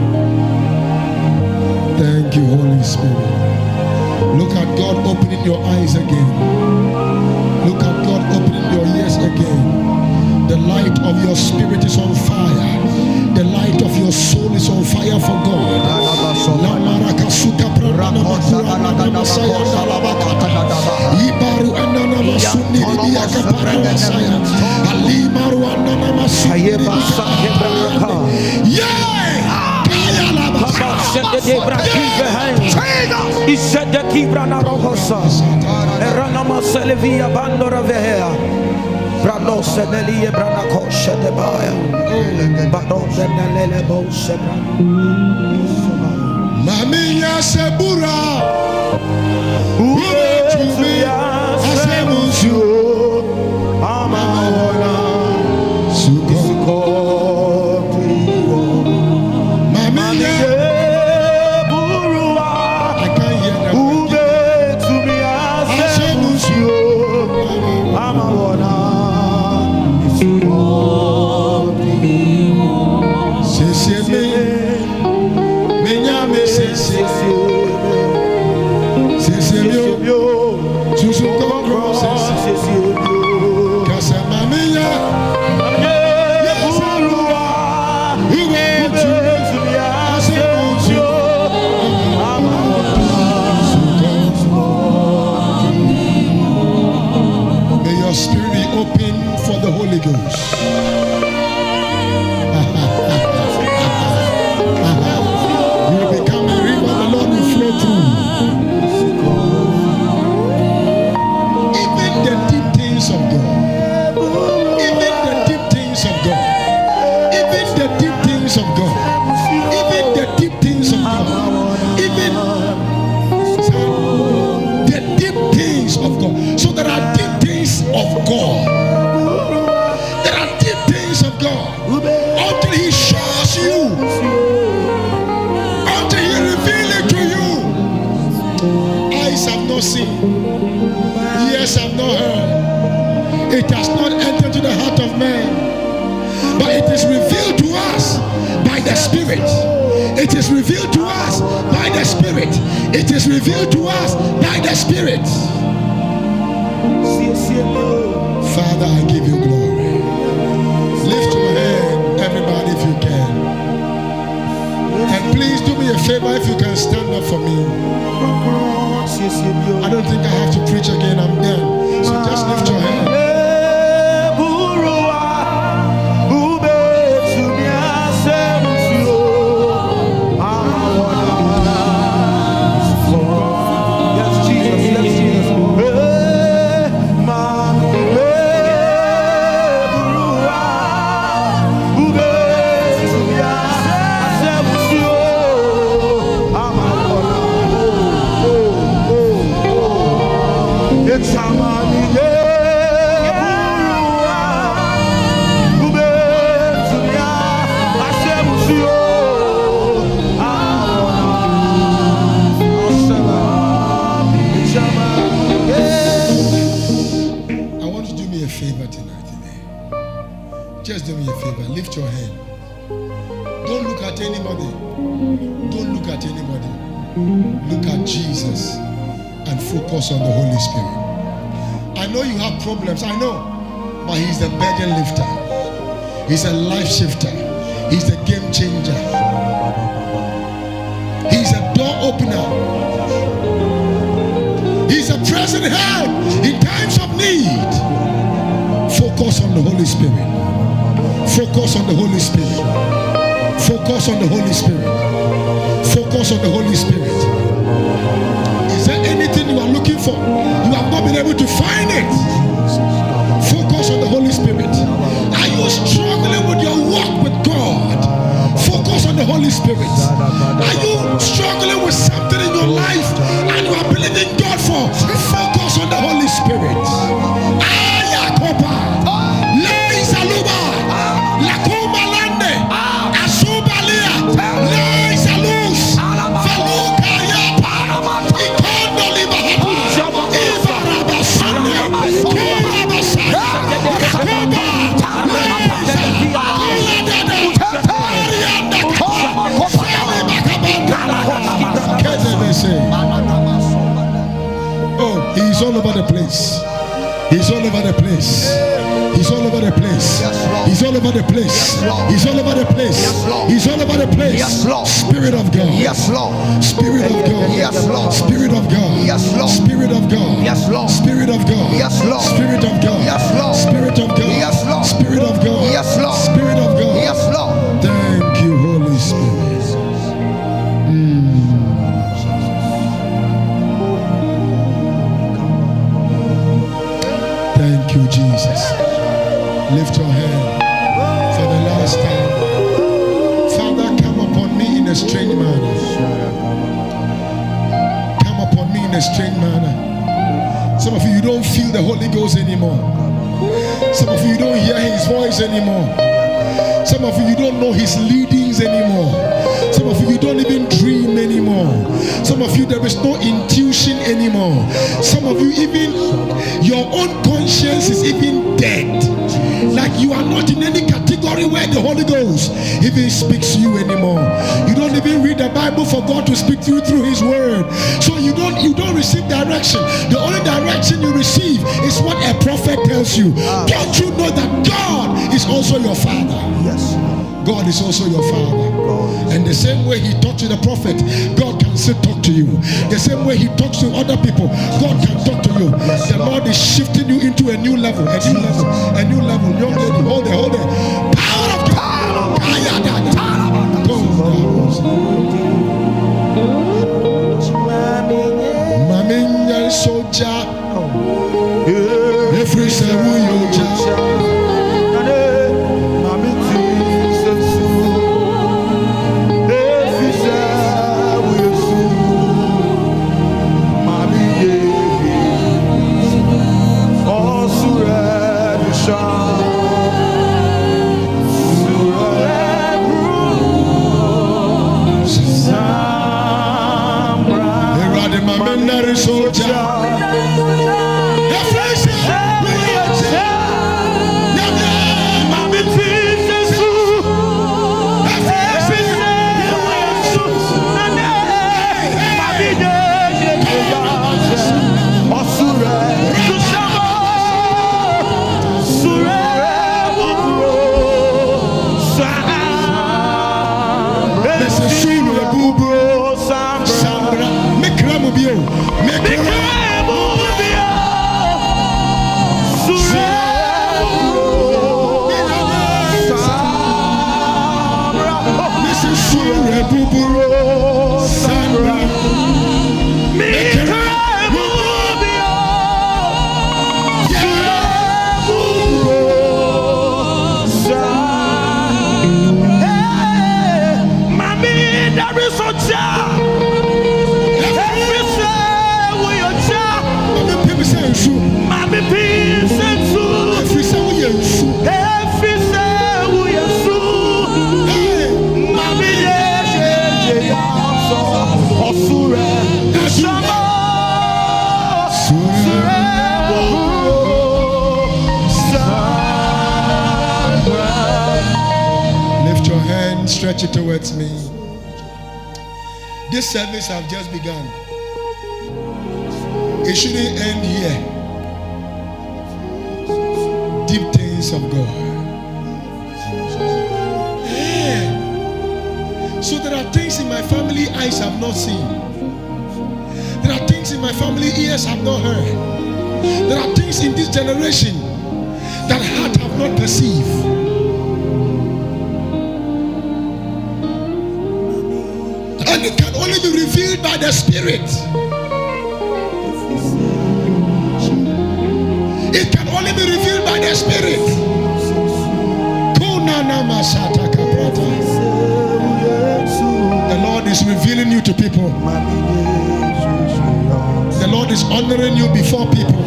Thank you, Holy Spirit. Look at God opening your eyes again. Look at God opening your ears again. The light of your spirit is on fire. The light of your soul is on fire for God. Mamiya sebura ubetumi asemusu amawana suko mamiya sebura ubetumi asemusu amawana suko seseme things of God. Even the deep things of God. Even the deep things of God. So there are deep things of God. There are deep things of God. Until He shows you. Until He reveals it to you. Eyes have not seen. Ears have not heard. It has not entered into the heart of man. But it is revealed to us by the Spirit. It is revealed to us by the Spirit. It is revealed to us by the Spirit. Father, I give you glory. Lift your hand, everybody, if you can. And please do me a favor if you can stand up for me. I don't think I have to preach again. I'm done. So just lift your hand. Just do me a favor. Lift your hand. Don't look at anybody. Don't look at anybody. Look at Jesus and focus on the Holy Spirit. I know you have problems. I know. But He's the burden lifter. He's a life shifter. He's the game changer. He's a door opener. He's a present help in times of need. Focus on the Holy Spirit. Focus on the Holy Spirit. Focus on the Holy Spirit. Focus on the Holy Spirit. Is there anything you are looking for? You have not been able to find it. Focus on the Holy Spirit. Are you struggling with your walk with God? Focus on the Holy Spirit. Are you struggling with something in your life and you are believing God for? Focus on the Holy Spirit. Oh, He's all over the place. He's all over the place. He's all over the place. He's all over the place. He's all over the place. He's all over the place. Spirit of God. Yes, Lord. Spirit of God. Yes, Lord. Spirit of God. Yes, Lord. Spirit of God. Yes, Lord. Spirit of God. Yes, Lord. Spirit of God. Yes, Lord. Spirit of God. Yes, Lord. Spirit of God. Yes, Lord. Spirit of God. Yes, Lord. Thank you, Holy Spirit. Thank you, Jesus. Lift your hand for the last time. Father, come upon me in a strange manner. Come upon me in a strange manner. Some of you don't feel the Holy Ghost anymore. Some of you don't hear His voice anymore. Some of you don't know His leadings anymore. Some of you don't even dream anymore. Some of you there is no intuition anymore. Some of you even your own conscience is even dead. Like you are not in any category where the Holy Ghost even speaks to you anymore. You don't even read the Bible for God to speak to you through His word. So you don't receive direction. The only direction you receive is what a prophet tells you. Don't you know that God is also your Father? Yes. God is also your Father. And the same way He talks to the prophet, God can still talk to you. The same way He talks to other people, God can talk to you. The Lord is shifting you into a new level, a new level, a new level. Young lady, hold it. Power of God. Maminya soja, every seven yoja. hand, stretch it towards me. This service have just begun. It shouldn't end here. Deep things of God. Yeah. So there are things in my family eyes have not seen. There are things in my family ears have not heard. There are things in this generation that heart have not perceived. And it can only be revealed by the Spirit. It can only be revealed by the Spirit. The Lord is revealing you to people. The Lord is honoring you before people.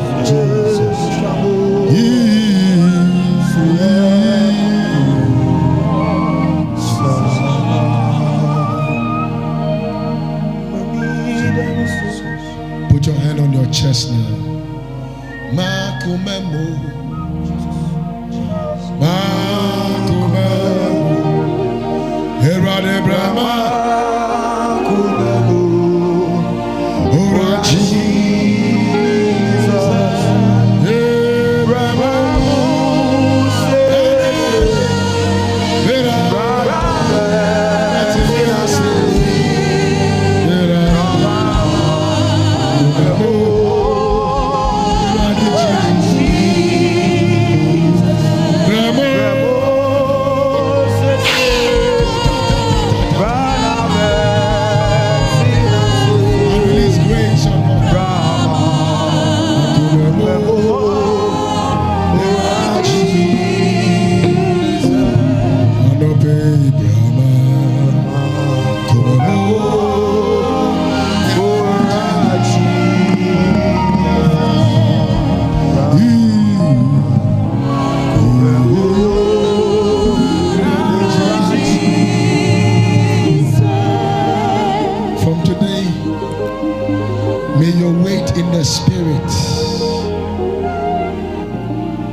Put your hand on your chest now. Makumemo, Makumemo, Herade Brahma, Ora Jesus, Brahma,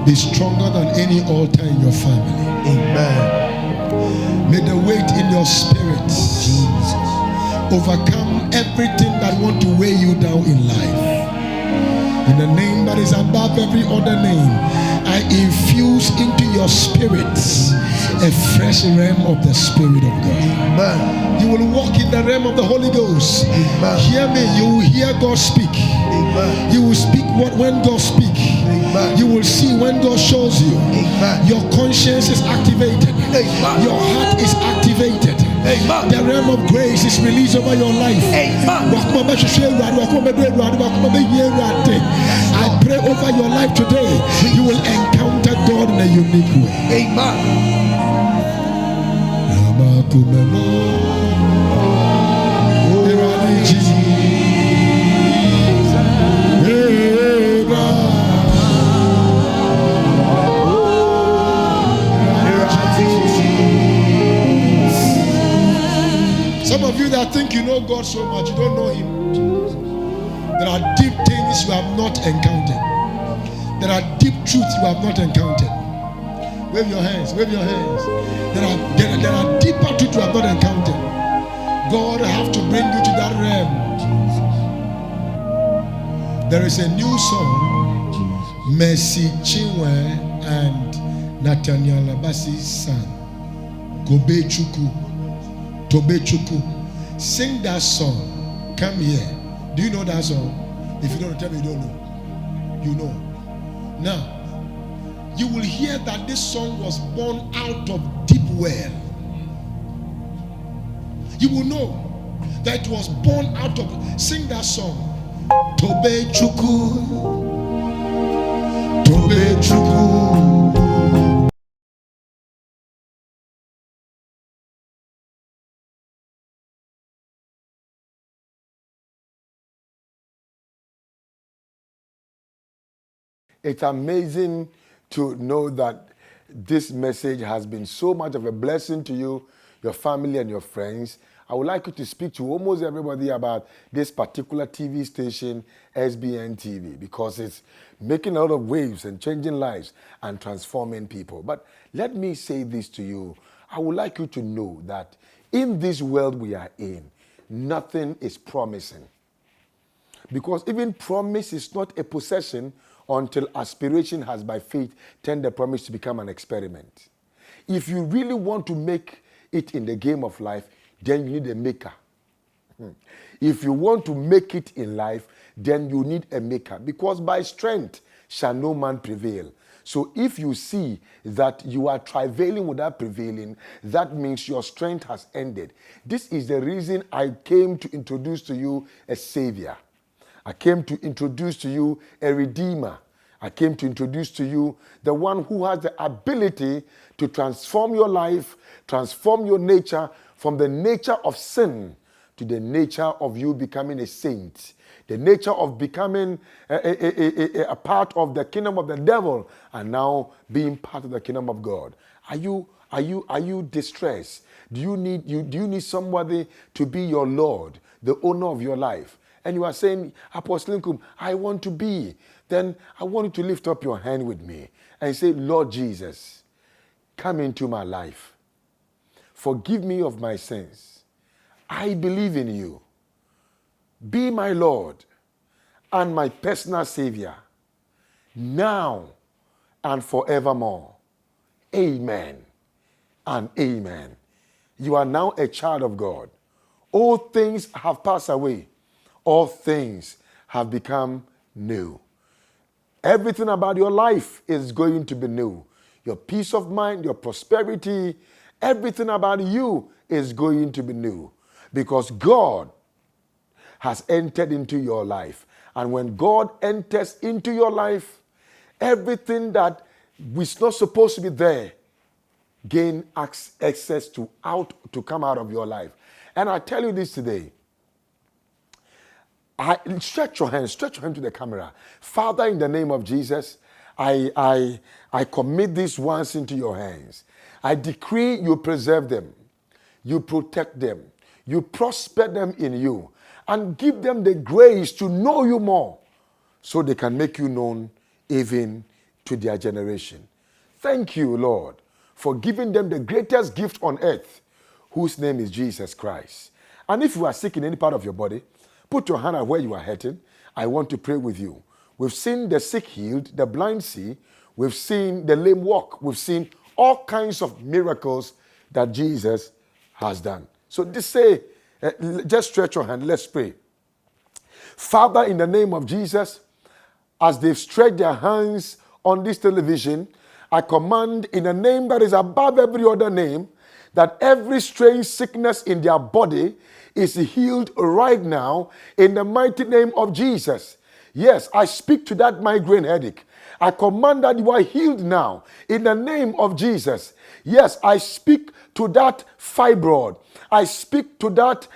be stronger than any altar in your family. Amen. May the weight in your spirit, Jesus, overcome everything that want to weigh you down in life. In the name that is above every other name, I infuse into your spirit a fresh realm of the Spirit of God. Amen. You will walk in the realm of the Holy Ghost. Amen. Hear me. You will hear God speak. Amen. You will speak when God speaks. Amen. You will see when God shows you. Amen. Your conscience is activated. Amen. Your heart is activated. Amen. The realm of grace is released over your life. Amen. I pray over your life today. You will encounter God in a unique way. Amen. Some of you that think you know God so much, you don't know Him. There are deep things you have not encountered. There are deep truths you have not encountered. Wave your hands, wave your hands. There are deeper truths you have not encountered. God have to bring you to that realm. There is a new song, Mercy Chinwe and Nathaniel Abasi sang, Kobe Chuku, Tobe Chuku. Sing that song. Come here. Do you know that song? If you don't tell me you don't know. You know. Now, you will hear that this song was born out of deep well. You will know that it was born out of. Sing that song. Tobe Chuku, Tobe Chuku. It's amazing to know that this message has been so much of a blessing to you, your family, and your friends. I would like you to speak to almost everybody about this particular TV station, SBN TV, because it's making a lot of waves and changing lives and transforming people. But let me say this to you. I would like you to know that in this world we are in, nothing is promising. Because even promise is not a possession until aspiration has by faith turned the promise to become an experiment. If you really want to make it in the game of life, then you need a maker. If you want to make it in life, then you need a maker. Because by strength shall no man prevail. So if you see that you are travailing without prevailing, that means your strength has ended. This is the reason I came to introduce to you a savior. I came to introduce to you a redeemer. I came to introduce to you the one who has the ability to transform your life, transform your nature from the nature of sin to the nature of you becoming a saint, the nature of becoming a part of the kingdom of the devil and now being part of the kingdom of God. Are you distressed? Do you need somebody to be your Lord, the owner of your life? And you are saying, Apostle Nkum, I want to be. Then I want you to lift up your hand with me and say, Lord Jesus, come into my life. Forgive me of my sins. I believe in you. Be my Lord and my personal Savior, now and forevermore. Amen and amen. You are now a child of God. All things have passed away. All things have become new. Everything about your life is going to be new. Your peace of mind, your prosperity, everything about you is going to be new. Because God has entered into your life. And when God enters into your life, everything that was not supposed to be there gain access to come out of your life. And I tell you this today. Stretch your hand to the camera. Father, in the name of Jesus, I commit these ones into your hands. I decree you preserve them, you protect them, you prosper them in you, and give them the grace to know you more so they can make you known even to their generation. Thank you, Lord, for giving them the greatest gift on earth, whose name is Jesus Christ. And if you are sick in any part of your body, put your hand at where you are hurting. I want to pray with you. We've seen the sick healed, the blind see. We've seen the lame walk. We've seen all kinds of miracles that Jesus has done. So just stretch your hand. Let's pray. Father, in the name of Jesus, as they've stretched their hands on this television, I command in the name that is above every other name that every strange sickness in their body is healed right now in the mighty name of Jesus. Yes, I speak to that migraine headache. I command that you are healed now in the name of Jesus. Yes, I speak to that fibroid. I speak to that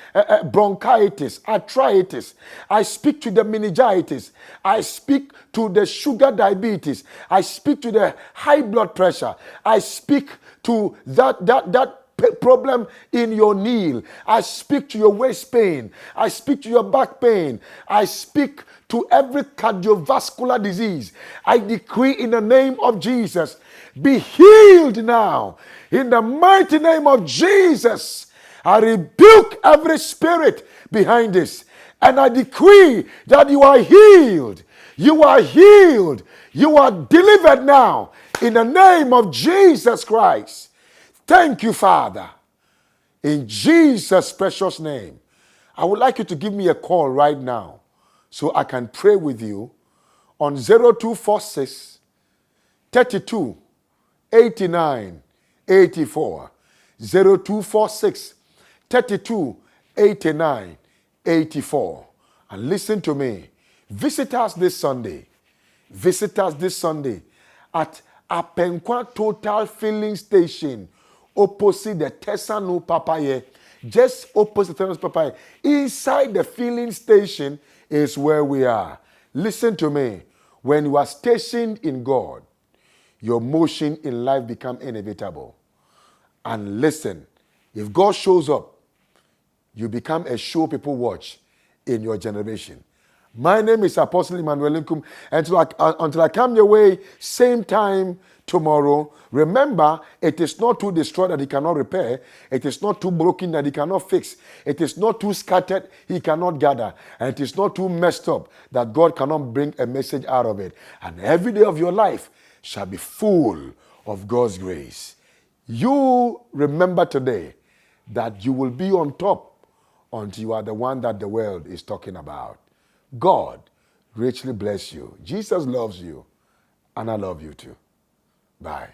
bronchitis, arthritis. I speak to the meningitis. I speak to the sugar diabetes. I speak to the high blood pressure. I speak to that problem in your knee. I speak to your waist pain. I speak to your back pain. I speak to every cardiovascular disease. I decree in the name of Jesus, be healed now. In the mighty name of Jesus, I rebuke every spirit behind this. And I decree that you are healed. You are healed. You are delivered now. In the name of Jesus Christ. Thank you, Father. In Jesus' precious name. I would like you to give me a call right now so I can pray with you on 0246 32 89 84. 0246 32 89 84. And listen to me. Visit us this Sunday. Visit us this Sunday at Apenkwa Total Filling Station, opposite the Tesano Papaye, just opposite the Tesano Papaye. Inside the filling station is where we are. Listen to me. When you are stationed in God, your motion in life becomes inevitable. And listen, if God shows up, you become a show people watch in your generation. My name is Apostle Emmanuel Nkum. Until I come your way, same time tomorrow, remember, it is not too destroyed that he cannot repair. It is not too broken that he cannot fix. It is not too scattered he cannot gather. And it is not too messed up that God cannot bring a message out of it. And every day of your life shall be full of God's grace. You remember today that you will be on top until you are the one that the world is talking about. God richly bless you. Jesus loves you, and I love you too. Bye.